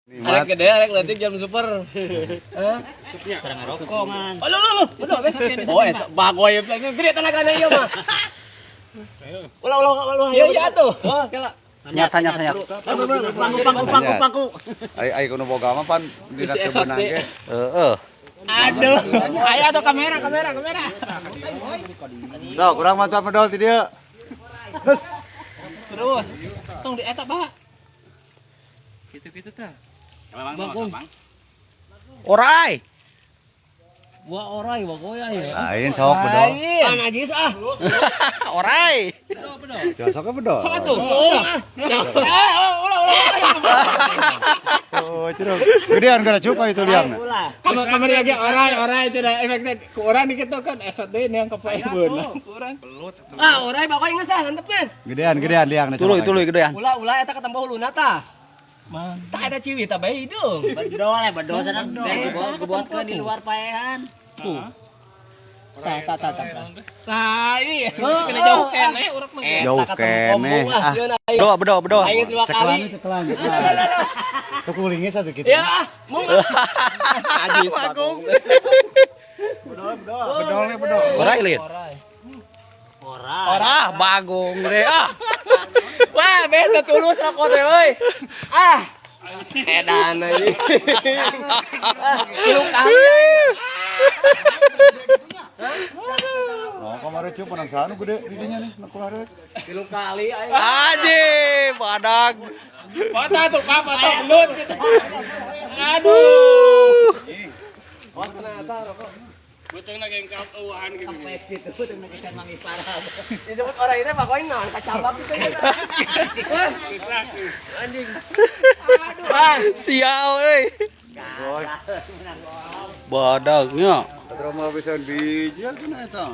Arek gede, arek letik jam super. Hah? Terang rokok, man. Oh, lu. Betul, besok. Oh, bagoy gede tenaganya ieu mah. Ulah. Iya tuh. Oh, kela. Nyata. Pangku. Ai kuno boga mah pan dina kebenang ge. Aduh. Aya tuh kamera. Sok, kurang mantap medol ti dieu. Terus. Tong di eta, Pak. Gitu tah. Orai. Gua orai bagoy aya. Lain sok bedol. Ah, najis ah. Orai. Jangan sok bedol. Sok atuh. Ulah. Oh, curug. Gedean gara cupa itu liangna. Kamera lagi orai itu dah efeknya ku orang dikit tuh kan esot deui yang kepae beunang kurang. Ah, orai bagoy geus ah hantepkeun. Gedean liangna. Tuluy gedean. Ulah eta ketemu huluna tah. Tak ada ciwi tak bayi hidung. Bedol sana dibuatkeun di luar paehan. Tuh. Tak. Iya. Kena jauh kene urang mah. Jauh kene. Ah. Bedo. Aing geus 2 kali. Ceklan. Kukulingnya satu gitu. Ya, mau. Ajis Bagong. Bedol. Orai lihat. Ora Bagong deh. Wah, beta tulus aku teh euy. Edan euy. Kilu kali. Oh, kemarin cupa nang sana gede didinya nih, nak keluar. Kilu kali aing. Aji, badag. Foto tuh, Pak, foto belut. Aduh. Oh, ternyata rokok. Betul na geng kap eueuhan gitu. Pes gitu teh ngecan mangi parah. Disebut orang itu bagoy naon kacabak gitu. Anjing. Aduh. Sial euy. Badagnya. Drama bisa biji kan eta.